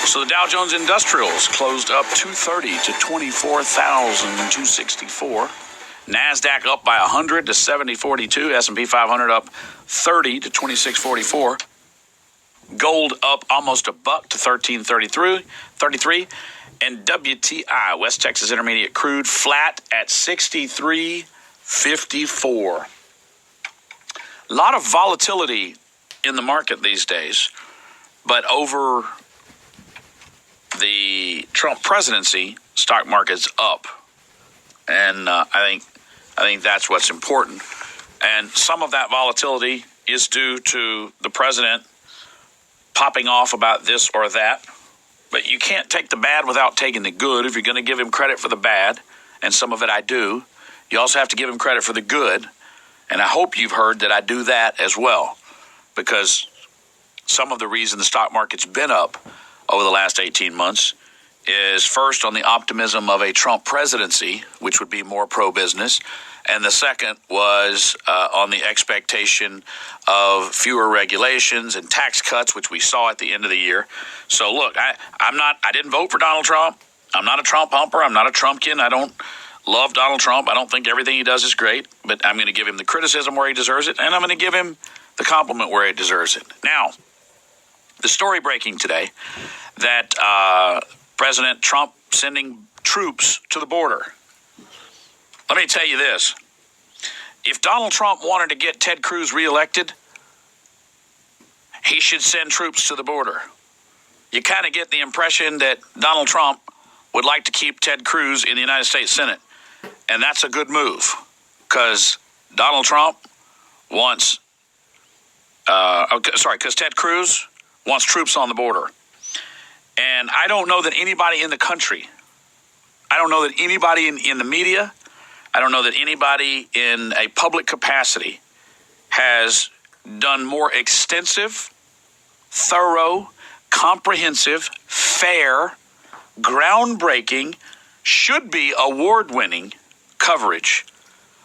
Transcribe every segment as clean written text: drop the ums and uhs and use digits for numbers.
So the Dow Jones Industrials closed up 230 to 24,264. NASDAQ up by 100 to 7042. S&P 500 up 30 to 2644. Gold up almost a buck to 1333. And WTI, West Texas Intermediate Crude, flat at 63.54. A lot of volatility in the market these days, but over the Trump presidency, stock market's up, and I think that's what's important. And some of that volatility is due to the president popping off about this or that. But you can't take the bad without taking the good. If you're going to give him credit for the bad, and some of it I do, you also have to give him credit for the good. And I hope you've heard that I do that as well, because some of the reason the stock market's been up over the last 18 months is first on the optimism of a Trump presidency, which would be more pro-business, and the second was on the expectation of fewer regulations and tax cuts, which we saw at the end of the year. So look, I didn't vote for Donald Trump. I'm not a Trump humper. I'm not a Trumpkin. I don't love Donald Trump. I don't think everything he does is great, but I'm going to give him the criticism where he deserves it, and I'm going to give him the compliment where he deserves it. Now, the story breaking today that President Trump sending troops to the border. Let me tell you this. If Donald Trump wanted to get Ted Cruz reelected, he should send troops to the border. You kind of get the impression that Donald Trump would like to keep Ted Cruz in the United States Senate. And that's a good move, because Donald Trump wants, because Ted Cruz wants troops on the border. And I don't know that anybody in the country, I don't know that anybody in the media, I don't know that anybody in a public capacity has done more extensive, thorough, comprehensive, fair, groundbreaking, should be award-winning coverage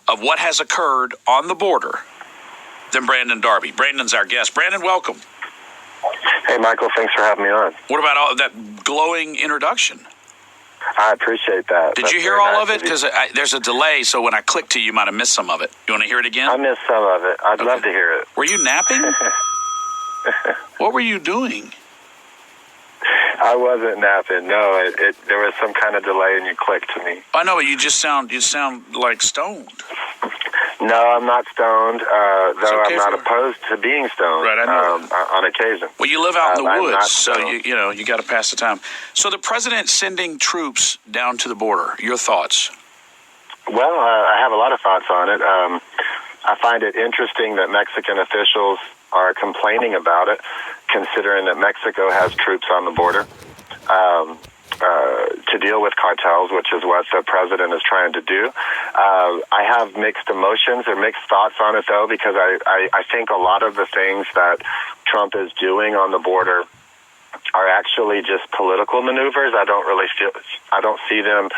of what has occurred on the border than Brandon Darby. Brandon's our guest. Brandon, welcome. Hey, Michael, thanks for having me on. What about all that glowing introduction? I appreciate that. Did you hear all of it? Because there's a delay, so when I click to you might have missed some of it. You want to hear it again? I missed some of it. I'd love to hear it. Were you napping? What were you doing? I wasn't napping. No, there was some kind of delay and you clicked to me. I know, but you sound like stoned. No, I'm not stoned, though okay, I'm not opposed to being stoned. Right, I know. On occasion. Well, you live out in the woods, so you got to pass the time. So the president sending troops down to the border, your thoughts? Well, I have a lot of thoughts on it. I find it interesting that Mexican officials are complaining about it, considering that Mexico has troops on the border to deal with cartels, which is what the president is trying to do. I have mixed emotions or mixed thoughts on it, though, because I think a lot of the things that Trump is doing on the border are actually just political maneuvers. I don't see them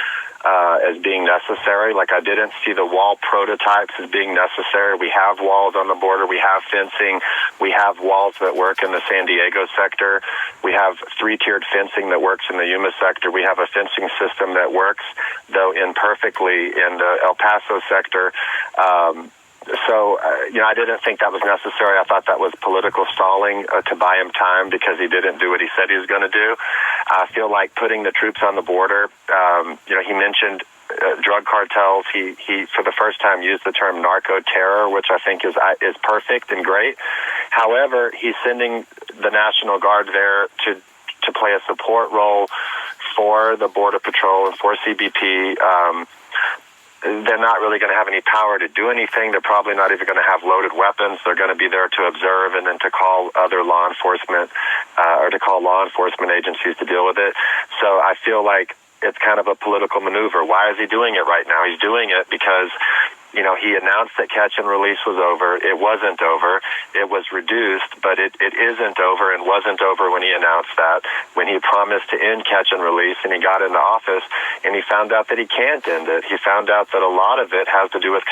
as being necessary. Like, I didn't see the wall prototypes as being necessary. We have walls on the border. We have fencing. We have walls that work in the San Diego sector. We have three-tiered fencing that works in the Yuma sector. We have a fencing system that works, though imperfectly, in the El Paso sector. I didn't think that was necessary. I thought that was political stalling to buy him time because he didn't do what he said he was going to do. I feel like putting the troops on the border, he mentioned drug cartels. He for the first time used the term narco terror, which I think is perfect and great. However, he's sending the National Guard there to play a support role for the Border Patrol and for CBP. They're not really going to have any power to do anything. They're probably not even going to have loaded weapons. They're going to be there to observe and then to call other law enforcement or to call law enforcement agencies to deal with it. So I feel like it's kind of a political maneuver. Why is he doing it right now? He's doing it because, he announced that catch and release was over. It wasn't over. It was reduced, but it isn't over and wasn't over when he announced that, when he promised to end catch and release, and he got into office and he found out that he can't end it. He found out that a lot of it has to do with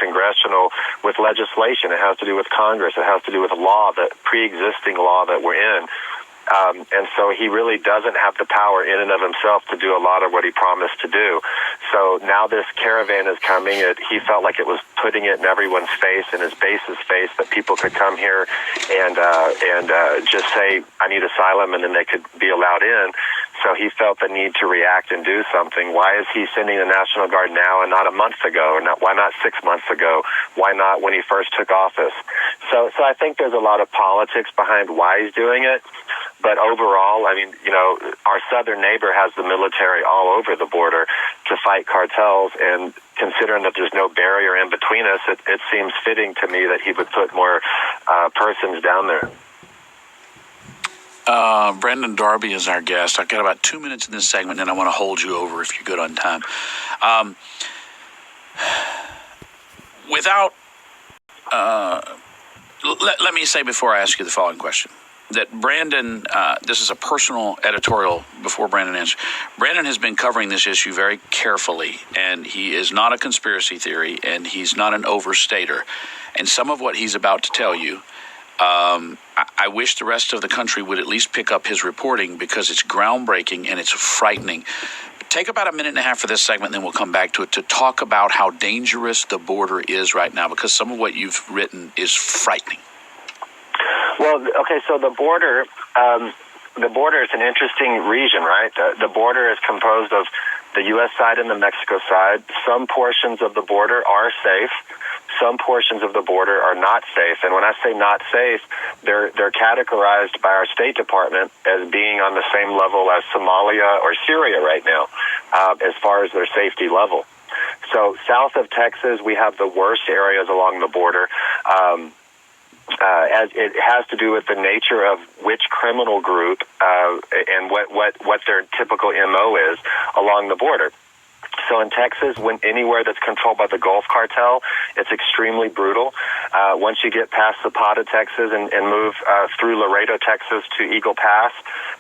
with legislation. It has to do with Congress. It has to do with law, that pre-existing law that we're in. And so he really doesn't have the power in and of himself to do a lot of what he promised to do. So now this caravan is coming. He felt like it was putting it in everyone's face, in his base's face, that people could come here and just say, I need asylum, and then they could be allowed in. So he felt the need to react and do something. Why is he sending the National Guard now and not a month ago? Or why not 6 months ago? Why not when he first took office? So I think there's a lot of politics behind why he's doing it. But overall, I mean, our southern neighbor has the military all over the border to fight cartels, and considering that there's no barrier in between us, it seems fitting to me that he would put more persons down there. Brendan Darby is our guest. I've got about 2 minutes in this segment, and I want to hold you over if you're good on time. Let me say before I ask you the following question, that Brandon, this is a personal editorial before Brandon answers. Brandon has been covering this issue very carefully, and he is not a conspiracy theory, and he's not an overstater. And some of what he's about to tell you, I wish the rest of the country would at least pick up his reporting, because it's groundbreaking and it's frightening. Take about a minute and a half for this segment, and then we'll come back to it to talk about how dangerous the border is right now, because some of what you've written is frightening. Well, okay, so the border is an interesting region, right? The border is composed of the U.S. side and the Mexico side. Some portions of the border are safe. Some portions of the border are not safe. And when I say not safe, they're categorized by our State Department as being on the same level as Somalia or Syria right now, as far as their safety level. So south of Texas, we have the worst areas along the border. As it has to do with the nature of which criminal group and what their typical MO is along the border. So in Texas, anywhere that's controlled by the Gulf Cartel, it's extremely brutal. Once you get past Zapata, Texas, and move through Laredo, Texas to Eagle Pass,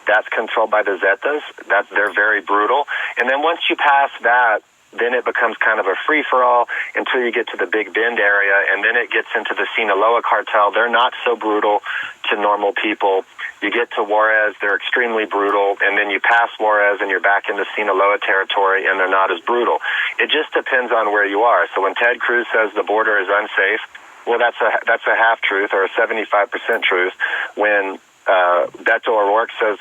that's controlled by the Zetas. They're very brutal. And then once you pass that, then it becomes kind of a free-for-all until you get to the Big Bend area, and then it gets into the Sinaloa cartel. They're not so brutal to normal people. You get to Juarez, they're extremely brutal, and then you pass Juarez and you're back into Sinaloa territory, and they're not as brutal. It just depends on where you are. So when Ted Cruz says the border is unsafe, well, that's a half-truth or a 75% truth. When Beto O'Rourke says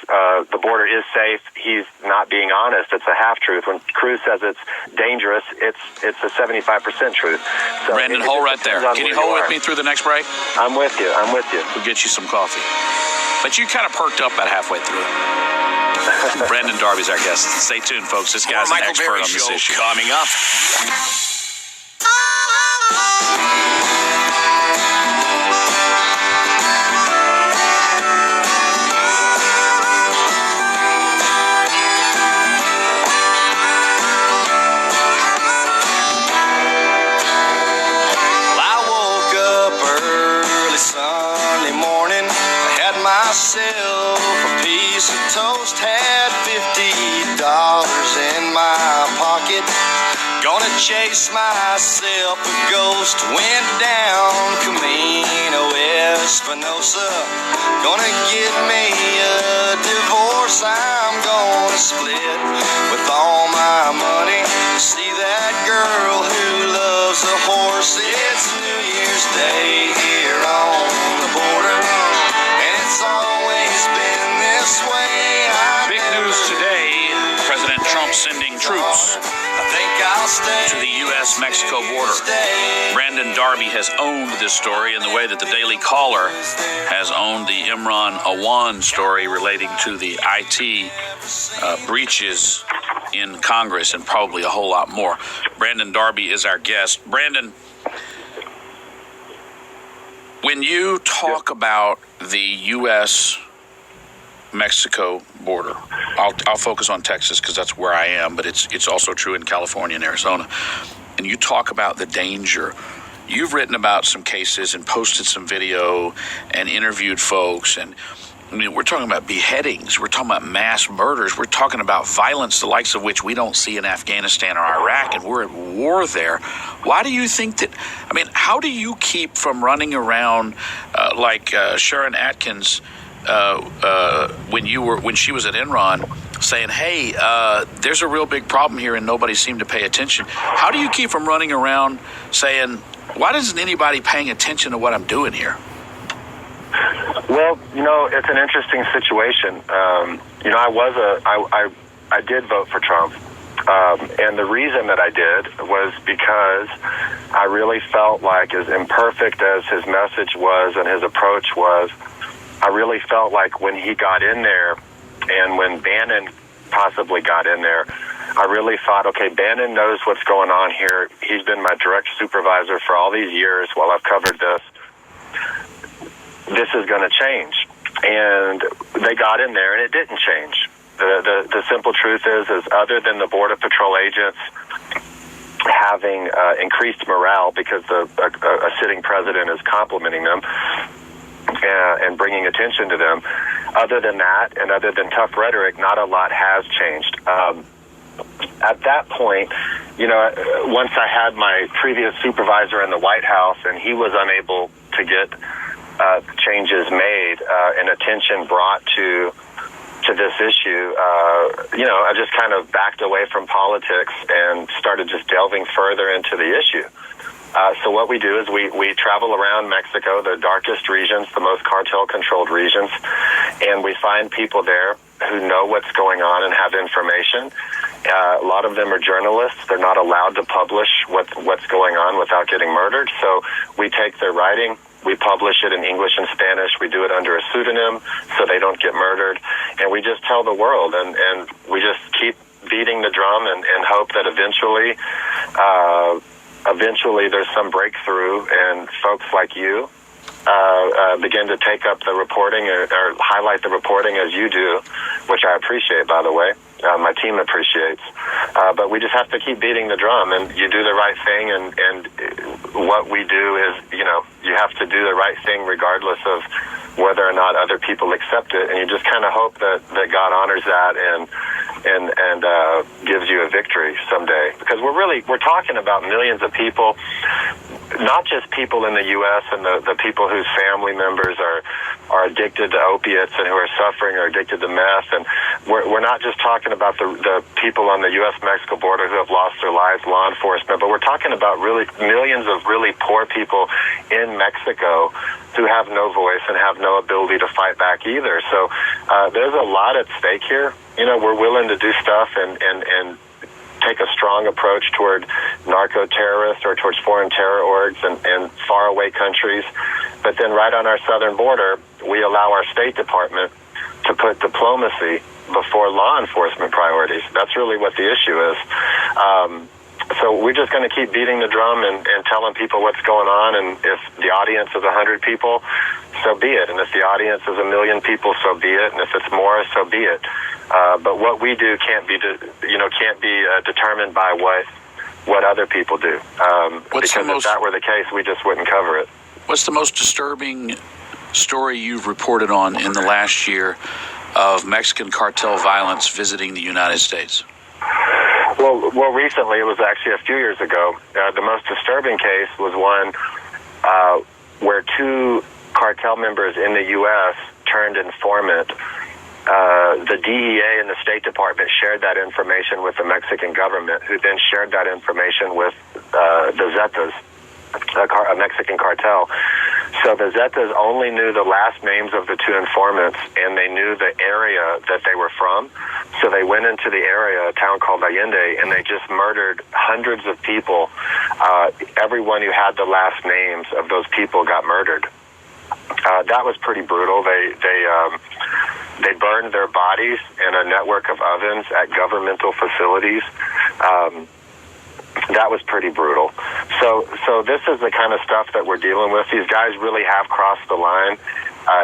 the border is safe, he's not being honest. It's a half-truth. When Cruz says it's dangerous, it's a 75% truth. So Brandon, hold right there. Can you hold with me through the next break? I'm with you. We'll get you some coffee. But you kind of perked up about halfway through it. Brandon Darby's our guest. Stay tuned, folks. This guy's an expert on this issue. Coming up. Myself a piece of toast, had $50 in my pocket. Gonna chase myself a ghost, went down Camino Espinosa. Gonna get me a divorce, I'm gonna split with all my money. See that girl who loves a horse. It's New Year's Day here on the border. It's always been this way. Big news today, President Trump sending troops to the U.S.-Mexico border. Brandon Darby has owned this story in the way that the Daily Caller has owned the Imran Awan story relating to the IT breaches in Congress, and probably a whole lot more. Brandon Darby is our guest. Brandon, when you talk about the U.S.-Mexico border, I'll focus on Texas because that's where I am, but it's also true in California and Arizona. And you talk about the danger. You've written about some cases and posted some video and interviewed folks. And I mean, we're talking about beheadings. We're talking about mass murders. We're talking about violence, the likes of which we don't see in Afghanistan or Iraq, and we're at war there. Why do you think that? I mean, how do you keep from running around like Sharon Atkins when when she was at Enron, saying, "Hey, there's a real big problem here, and nobody seemed to pay attention." How do you keep from running around saying, "Why isn't anybody paying attention to what I'm doing here?" Well, it's an interesting situation. I did vote for Trump. And the reason that I did was because I really felt like, as imperfect as his message was and his approach was, I really felt like when he got in there and when Bannon possibly got in there, I really thought, okay, Bannon knows what's going on here. He's been my direct supervisor for all these years while I've covered this. This is going to change. And they got in there and it didn't change. The simple truth is other than the Border Patrol agents having increased morale because a sitting president is complimenting them and bringing attention to them, other than that and other than tough rhetoric, not a lot has changed. At that point, once I had my previous supervisor in the White House and he was unable to get changes made and attention brought to this issue, I just kind of backed away from politics and started just delving further into the issue. So what we do is we travel around Mexico, the darkest regions, the most cartel-controlled regions, and we find people there who know what's going on and have information. A lot of them are journalists. They're not allowed to publish what's going on without getting murdered. So we take their writing, we publish it in English and Spanish. We do it under a pseudonym so they don't get murdered. And we just tell the world, and we just keep beating the drum and hope that eventually there's some breakthrough and folks like you begin to take up the reporting or highlight the reporting as you do, which I appreciate, by the way. My team appreciates. But we just have to keep beating the drum, and you do the right thing, and what we do is, you have to do the right thing regardless of whether or not other people accept it, and you just kind of hope that God honors that and gives you a victory someday. Because we're talking about millions of people, not just people in the U.S. and the people whose family members are addicted to opiates and who are suffering or addicted to meth. And we're not just talking about the people on the U.S.-Mexico border who have lost their lives, law enforcement, but we're talking about really millions of really poor people in Mexico who have no voice and have no ability to fight back either. So there's a lot at stake here. We're willing to do stuff and take a strong approach toward narco-terrorists or towards foreign terror orgs and faraway countries. But then right on our southern border, we allow our State Department to put diplomacy before law enforcement priorities. That's really what the issue is. So we're just going to keep beating the drum and telling people what's going on. And if the audience is 100 people, so be it. And if the audience is 1 million people, so be it. And if it's more, so be it. But what we do can't be determined by what other people do. Because if that were the case, we just wouldn't cover it. What's the most disturbing story you've reported on in the last year of Mexican cartel violence visiting the United States? Well, recently, it was actually a few years ago. The most disturbing case was one where 2 cartel members in the U.S. turned informant. The DEA and the State Department shared that information with the Mexican government, who then shared that information with the Zetas, a Mexican cartel. So the Zetas only knew the last names of the 2 informants, and they knew the area that they were from. So they went into the area, a town called Allende, and they just murdered hundreds of people. Everyone who had the last names of those people got murdered. That was pretty brutal. They burned their bodies in a network of ovens at governmental facilities. That was pretty brutal. So this is the kind of stuff that we're dealing with. These guys really have crossed the line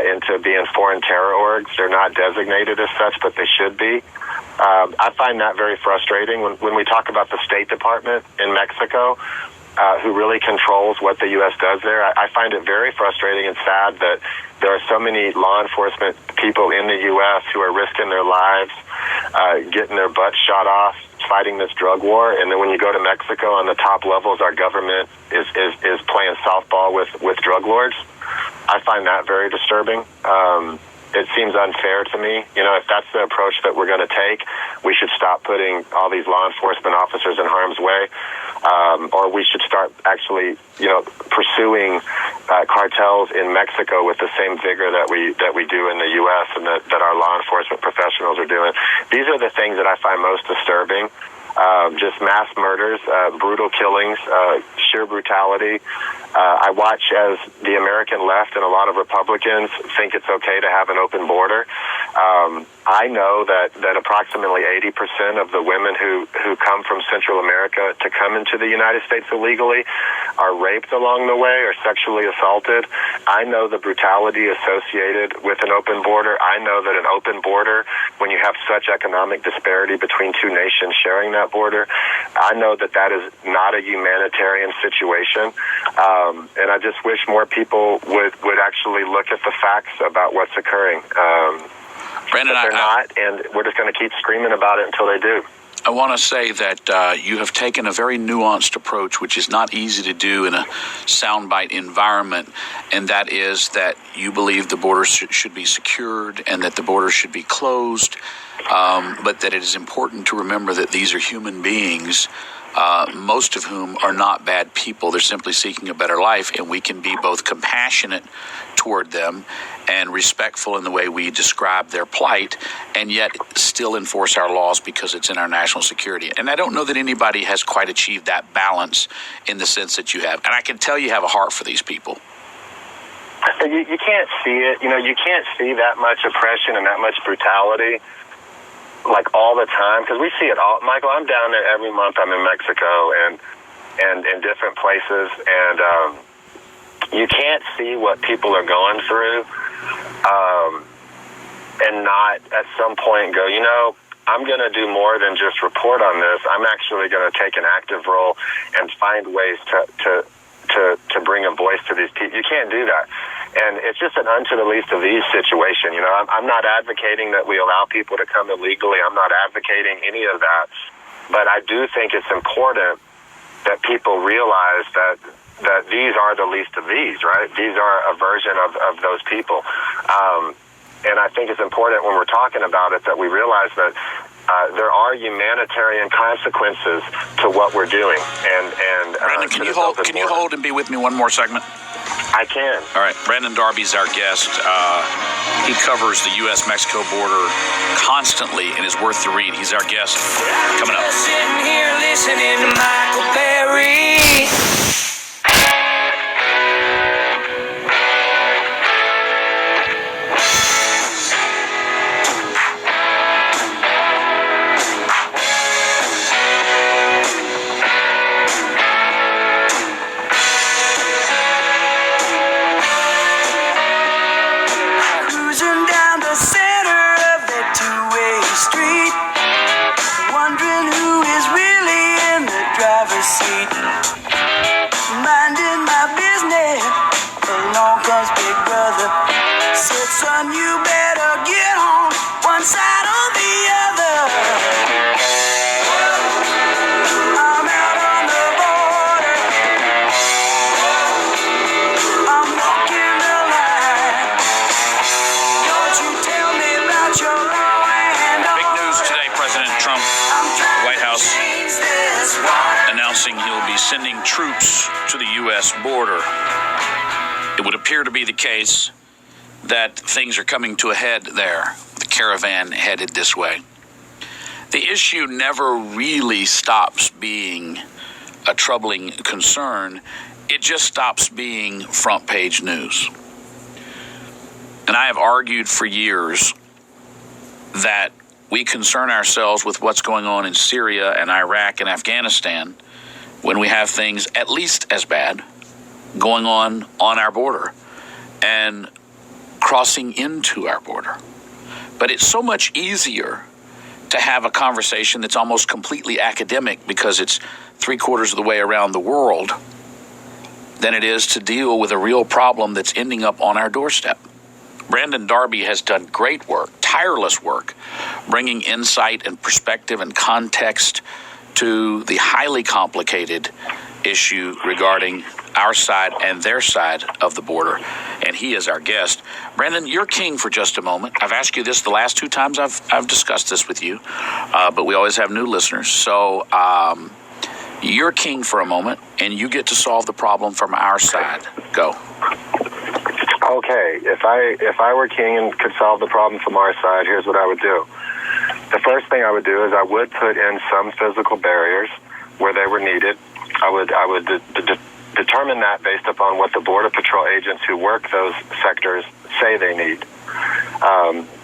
into being foreign terror orgs. They're not designated as such, but they should be. I find that very frustrating when we talk about the State Department in Mexico, who really controls what the U.S. does there. I find it very frustrating and sad that there are so many law enforcement people in the U.S. who are risking their lives, getting their butts shot off, fighting this drug war. And then when you go to Mexico on the top levels, our government is playing softball with drug lords. I find that very disturbing. it seems unfair to me. If that's the approach that we're going to take, we should stop putting all these law enforcement officers in harm's way, or we should start actually, pursuing cartels in Mexico with the same vigor that we do in the U.S. and that our law enforcement professionals are doing. These are the things that I find most disturbing. Just mass murders, brutal killings, sheer brutality. I watch as the American left and a lot of Republicans think it's okay to have an open border. I know that approximately 80% of the women who come from Central America to come into the United States illegally are raped along the way or sexually assaulted. I know the brutality associated with an open border. I know that an open border, when you have such economic disparity between two nations sharing that border, I know that is not a humanitarian situation. And I just wish more people would actually look at the facts about what's occurring. Brandon, but they're not, and we're just going to keep screaming about it until they do. I want to say that you have taken a very nuanced approach, which is not easy to do in a soundbite environment, and that is that you believe the border should be secured and that the border should be closed, but that it is important to remember that these are human beings, most of whom are not bad people. They're simply seeking a better life, and we can be both compassionate toward them and respectful in the way we describe their plight, and yet still enforce our laws because it's in our national security. And I don't know that anybody has quite achieved that balance in the sense that you have. And I can tell you have a heart for these people. You can't see it. You can't see that much oppression and that much brutality like all the time, because we see it all. Michael, I'm down there every month. I'm in Mexico and in different places, and you can't see what people are going through and not at some point go, I'm going to do more than just report on this. I'm actually going to take an active role and find ways to bring a voice to these people. You can't do that. And it's just an unto the least of these situation. I'm not advocating that we allow people to come illegally. I'm not advocating any of that. But I do think it's important that people realize that these are the least of these, right? These are a version of those people. And I think it's important when we're talking about it that we realize that there are humanitarian consequences to what we're doing. And Brandon, can you hold and be with me one more segment? I can. All right. Brandon Darby's our guest. He covers the U.S.-Mexico border constantly and is worth the read. He's our guest. Coming up. Sitting here listening to Michael Berry. Sending troops to the U.S. border. It would appear to be the case that things are coming to a head there, the caravan headed this way. The issue never really stops being a troubling concern. It just stops being front page news. And I have argued for years that we concern ourselves with what's going on in Syria and Iraq and Afghanistan when we have things at least as bad going on our border and crossing into our border. But it's so much easier to have a conversation that's almost completely academic because it's 3/4 of the way around the world than it is to deal with a real problem that's ending up on our doorstep. Brandon Darby has done great work, tireless work, bringing insight and perspective and context to the highly complicated issue regarding our side and their side of the border, and he is our guest. Brandon, you're king for just a moment. I've asked you this the last two times I've discussed this with you, but we always have new listeners. So you're king for a moment, and you get to solve the problem from our side. Go. Okay, if I were king and could solve the problem from our side, here's what I would do. The first thing I would do is I would put in some physical barriers where they were needed. I would determine that based upon what the Border Patrol agents who work those sectors say they need.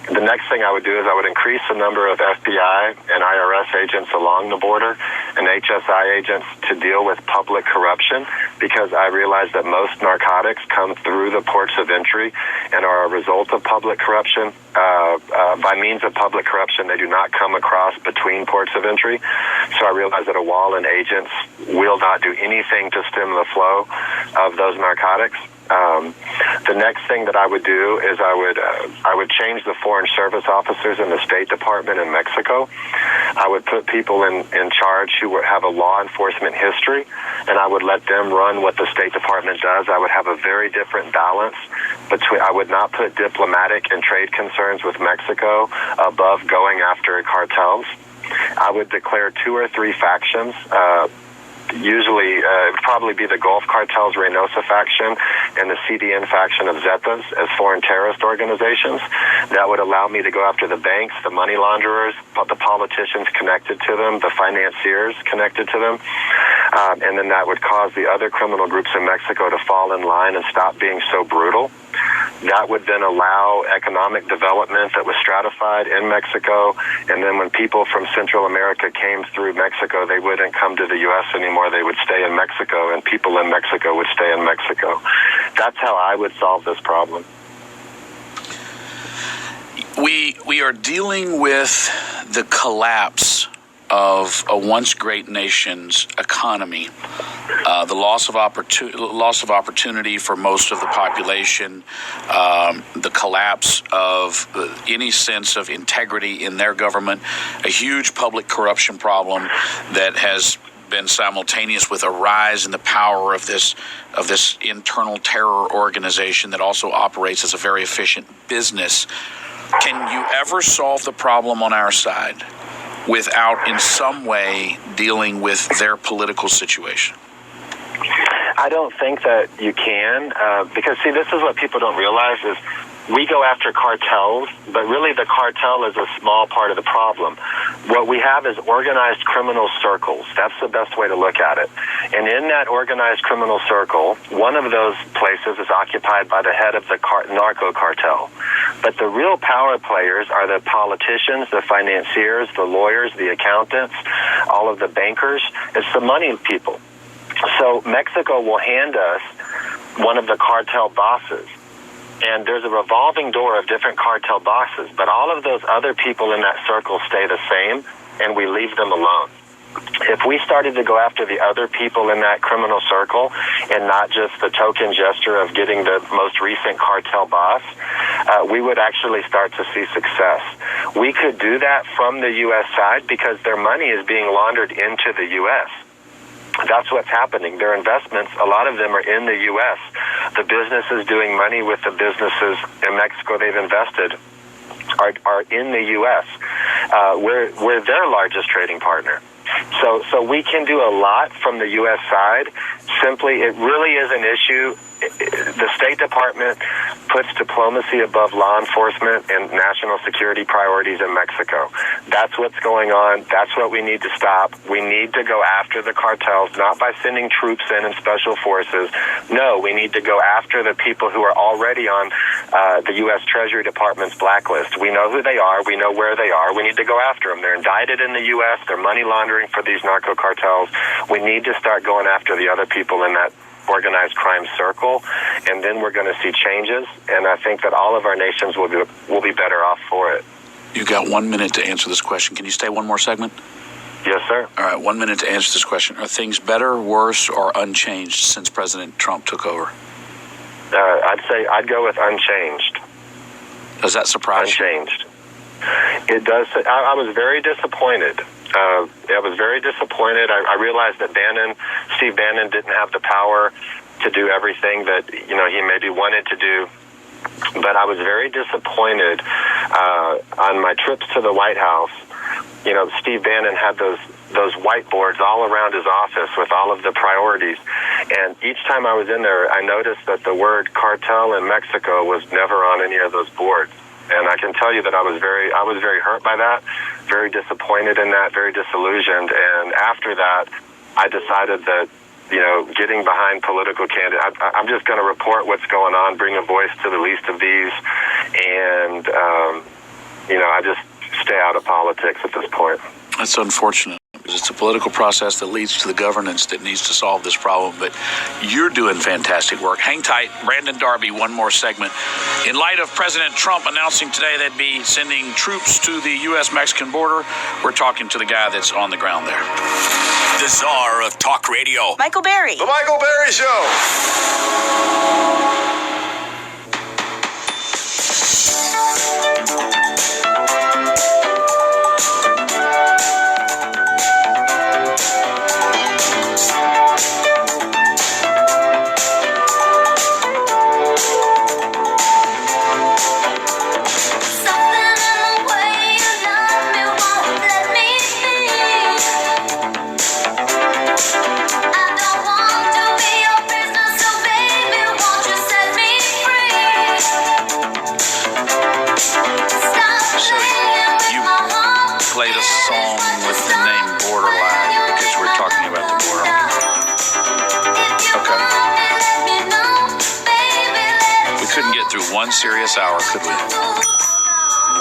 The next thing I would do is I would increase the number of FBI and IRS agents along the border and HSI agents to deal with public corruption, because I realize that most narcotics come through the ports of entry and are a result of public corruption. By means of public corruption, they do not come across between ports of entry. So I realize that a wall and agents will not do anything to stem the flow of those narcotics. The next thing that I would do is I would change the Foreign Service officers in the State Department in Mexico. I would put people in charge who have a law enforcement history, and I would let them run what the State Department does. I would have a very different balance between. I would not put diplomatic and trade concerns with Mexico above going after cartels. I would declare 2 or 3 factions. Usually, it would probably be the Gulf Cartel's Reynosa faction and the CDN faction of Zetas as foreign terrorist organizations. That would allow me to go after the banks, the money launderers, the politicians connected to them, the financiers connected to them. And then that would cause the other criminal groups in Mexico to fall in line and stop being so brutal. That would then allow economic development that was stratified in Mexico. And then when people from Central America came through Mexico, they wouldn't come to the U.S. anymore. They would stay in Mexico, and people in Mexico would stay in Mexico. That's how I would solve this problem. We are dealing with the collapse of a once great nation's economy, the loss of opportunity for most of the population, the collapse of any sense of integrity in their government, a huge public corruption problem that has been simultaneous with a rise in the power of this internal terror organization that also operates as a very efficient business. Can you ever solve the problem on our side without in some way dealing with their political situation? I don't think that you can, because, see, this is what people don't realize is we go after cartels, but really the cartel is a small part of the problem. What we have is organized criminal circles. That's the best way to look at it. And in that organized criminal circle, one of those places is occupied by the head of the narco cartel. But the real power players are the politicians, the financiers, the lawyers, the accountants, all of the bankers. It's the money people. So Mexico will hand us one of the cartel bosses. And there's a revolving door of different cartel bosses, but all of those other people in that circle stay the same, and we leave them alone. If we started to go after the other people in that criminal circle and not just the token gesture of getting the most recent cartel boss, we would actually start to see success. We could do that from the U.S. side because their money is being laundered into the U.S. That's what's happening. Their investments, a lot of them are in the U.S. The businesses doing money with the businesses in Mexico they've invested are in the U.S. We're their largest trading partner. So we can do a lot from the U.S. side. Simply, it really is an issue. The State Department puts diplomacy above law enforcement and national security priorities in Mexico. That's what's going on. That's what we need to stop. We need to go after the cartels, not by sending troops in and special forces. No, we need to go after the people who are already on the U.S. Treasury Department's blacklist. We know who they are. We know where they are. We need to go after them. They're indicted in the U.S. They're money laundering for these narco cartels. We need to start going after the other people in that organized crime circle, and then we're going to see changes, and I think that all of our nations will be better off for it. You've got 1 minute to answer this question. Can you stay one more segment? Yes, sir. All right, 1 minute to answer this question. Are things better, worse, or unchanged since President Trump took over? I'd say I'd go with unchanged. Does that surprise you? Unchanged. It does. I was very disappointed. I was very disappointed. I realized that Steve Bannon didn't have the power to do everything that, he maybe wanted to do. But I was very disappointed on my trips to the White House. Steve Bannon had those whiteboards all around his office with all of the priorities. And each time I was in there, I noticed that the word cartel in Mexico was never on any of those boards. And I can tell you that I was very hurt by that, very disappointed in that, very disillusioned. And after that, I decided that, getting behind political candidates, I'm just going to report what's going on, bring a voice to the least of these, and, I just stay out of politics at this point. That's unfortunate. It's a political process that leads to the governance that needs to solve this problem, but you're doing fantastic work. Hang tight. Brandon Darby, one more segment. In light of President Trump announcing today they'd be sending troops to the U.S.-Mexican border, we're talking to the guy that's on the ground there. The czar of talk radio. Michael Berry. The Michael Berry Show. One serious hour, could we?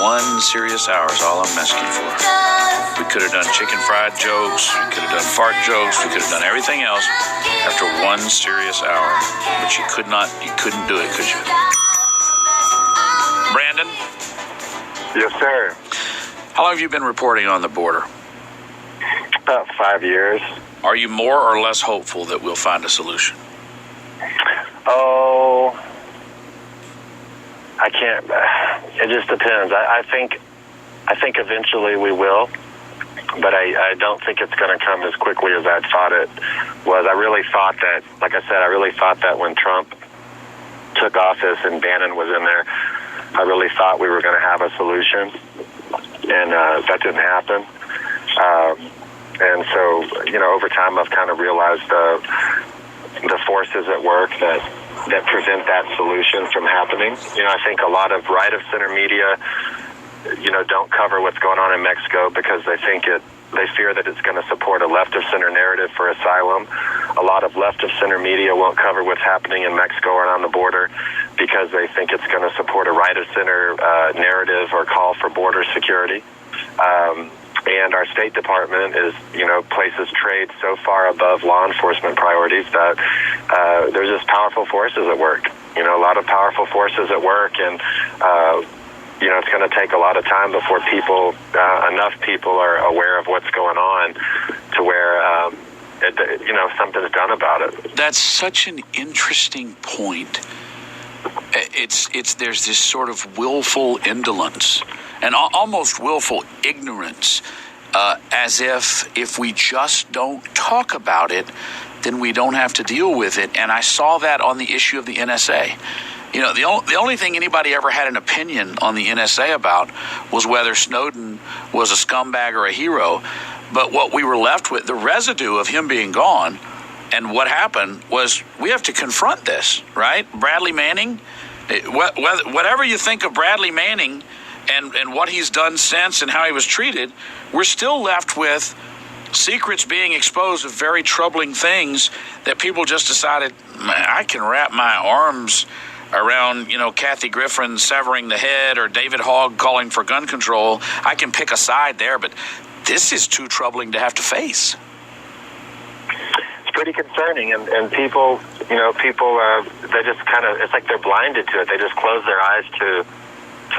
One serious hour is all I'm asking for. We could have done chicken fried jokes. We could have done fart jokes. We could have done everything else after one serious hour. But you couldn't do it, could you? Brandon? Yes, sir. How long have you been reporting on the border? About 5 years. Are you more or less hopeful that we'll find a solution? Oh, I can't. It just depends. I think eventually we will, but I don't think it's going to come as quickly as I thought it was. I really thought that, like I said, when Trump took office and Bannon was in there, I really thought we were going to have a solution, and that didn't happen. And so, over time, I've kind of realized the forces at work that prevent that solution from happening. I think a lot of right-of-center media, don't cover what's going on in Mexico because they fear that it's going to support a left-of-center narrative for asylum. A lot of left-of-center media won't cover what's happening in Mexico or on the border because they think it's going to support a right-of-center narrative or call for border security. And our State Department places trade so far above law enforcement priorities that there's just powerful forces at work. A lot of powerful forces at work, and it's going to take a lot of time before enough people are aware of what's going on to where something's done about it. That's such an interesting point. There's this sort of willful indolence and almost willful ignorance, as if we just don't talk about it, then we don't have to deal with it. And I saw that on the issue of the NSA. The only thing anybody ever had an opinion on the NSA about was whether Snowden was a scumbag or a hero. But what we were left with, the residue of him being gone, and what happened was we have to confront this, right? Bradley Manning, whatever you think of Bradley Manning and what he's done since and how he was treated, we're still left with secrets being exposed of very troubling things that people just decided, I can wrap my arms around, Kathy Griffin severing the head or David Hogg calling for gun control. I can pick a side there, but this is too troubling to have to face. It's pretty concerning, and people, they just kind of, it's like they're blinded to it. They just close their eyes to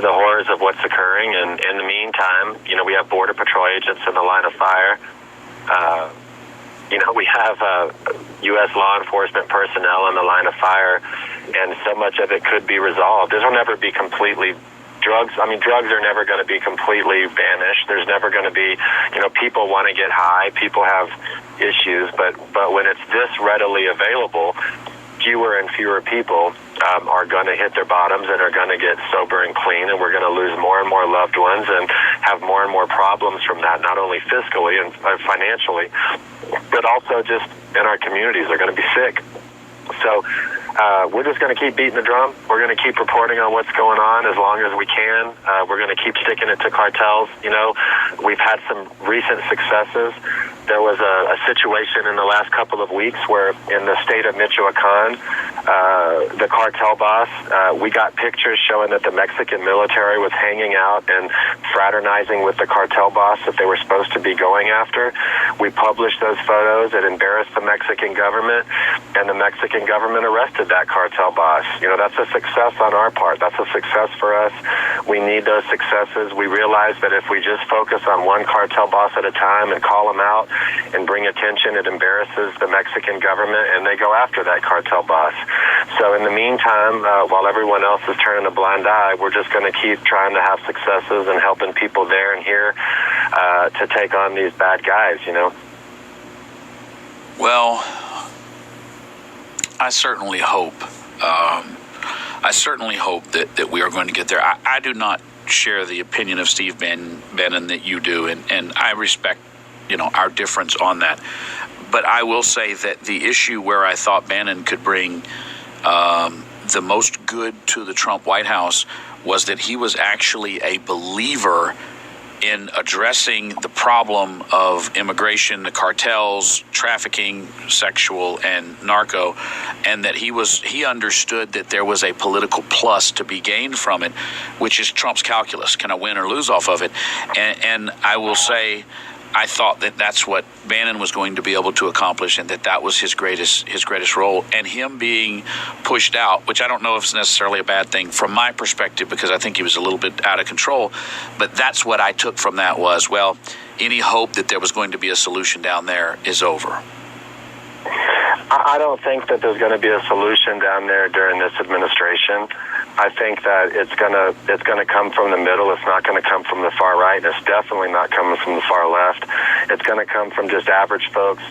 the horrors of what's occurring, and in the meantime, we have Border Patrol agents in the line of fire. We have U.S. law enforcement personnel in the line of fire, and so much of it could be resolved. This will never be completely drugs are never going to be completely banished. There's never going to be, people want to get high, people have issues, but when it's this readily available, fewer and fewer people are going to hit their bottoms and are going to get sober and clean, and we're going to lose more and more loved ones and have more and more problems from that, not only fiscally and financially, but also just in our communities. They're going to be sick. So we're just going to keep beating the drum. We're going to keep reporting on what's going on as long as we can. We're going to keep sticking it to cartels. You know, we've had some recent successes. There was a situation in the last couple of weeks where in the state of Michoacan, the cartel boss, we got pictures showing that the Mexican military was hanging out and fraternizing with the cartel boss that they were supposed to be going after. We published those photos. It embarrassed the Mexican government, and the Mexican government arrested that cartel boss. You know, that's a success on our part. That's a success for us. We need those successes. We realize that if we just focus on one cartel boss at a time and call them out and bring attention, it embarrasses the Mexican government, and they go after that cartel boss. So in the meantime, while everyone else is turning a blind eye, we're just going to keep trying to have successes and helping people there and here to take on these bad guys, you know. Well, I certainly hope. That we are going to get there. I do not share the opinion of Steve Bannon that you do, and I respect, you know, our difference on that. But I will say that the issue where I thought Bannon could bring the most good to the Trump White House was that he was actually a believer in addressing the problem of immigration, the cartels, trafficking, sexual and narco, and that he understood that there was a political plus to be gained from it, which is Trump's calculus. Can I win or lose off of it? And I will say, I thought that that's what Bannon was going to be able to accomplish, and that was his greatest role. And him being pushed out, which I don't know if it's necessarily a bad thing from my perspective, because I think he was a little bit out of control. But that's what I took from that was, well, any hope that there was going to be a solution down there is over. I don't think that there's going to be a solution down there during this administration. I think that it's gonna come from the middle. It's not going to come from the far right. And it's definitely not coming from the far left. It's going to come from just average folks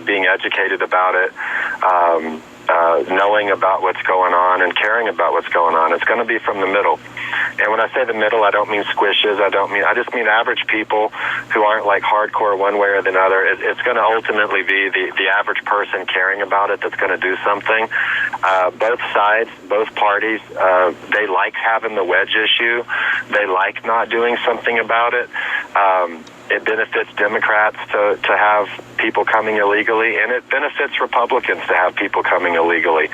being educated about it, knowing about what's going on and caring about what's going on. It's going to be from the middle. And when I say the middle, I don't mean squishes. I just mean average people who aren't like hardcore one way or the other. It's going to ultimately be the average person caring about it that's going to do something. Both sides, both parties, they like having the wedge issue. They like not doing something about it. It benefits Democrats to have people coming illegally, and it benefits Republicans to have people coming illegally.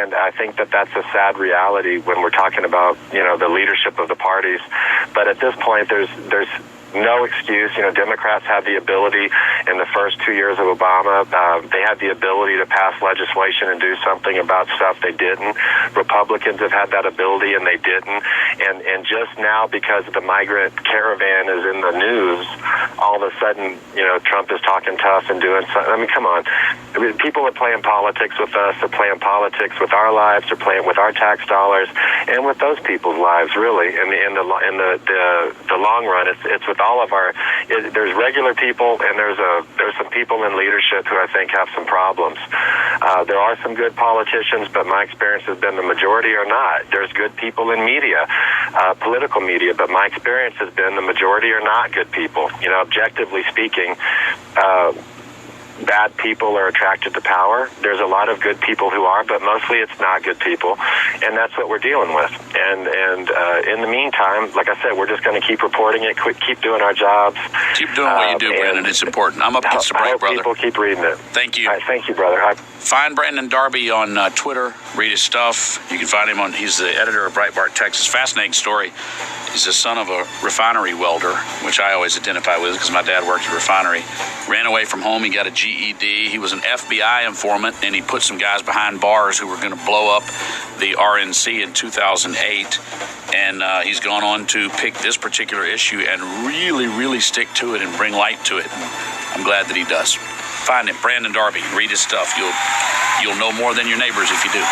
And I think that that's a sad reality when we're talking about, you know, the leadership of the parties. But at this point, there's no excuse. You know, Democrats had the ability in the first 2 years of Obama. They had the ability to pass legislation and do something about stuff they didn't. Republicans have had that ability and they didn't. And just now, because the migrant caravan is in the news, all of a sudden, you know, Trump is talking tough and doing something. I mean, come on. I mean, people are playing politics with us. They're playing politics with our lives. They're playing with our tax dollars and with those people's lives, really. In the long run, it's with all of our. There's regular people and there's some people in leadership who I think have some problems. There are some good politicians, but my experience has been the majority are not. There's good people in media, political media, but my experience has been the majority are not good people. You know, objectively speaking, bad people are attracted to power. There's a lot of good people who are, but mostly it's not good people, and that's what we're dealing with. And in the meantime, like I said, we're just going to keep reporting it, keep doing our jobs. Keep doing what you do, Brandon. It's important. I'm up against the break, brother. People keep reading it. Thank you. All right, thank you, brother. Find Brandon Darby on Twitter. Read his stuff. You can find him he's the editor of Breitbart Texas. Fascinating story. He's the son of a refinery welder, which I always identify with because my dad worked at a refinery. Ran away from home. He got a GED. He was an FBI informant, and he put some guys behind bars who were going to blow up the RNC in 2008. And he's gone on to pick this particular issue and really, really stick to it and bring light to it. And I'm glad that he does. Find him, Brandon Darby. Read his stuff. You'll know more than your neighbors if you do.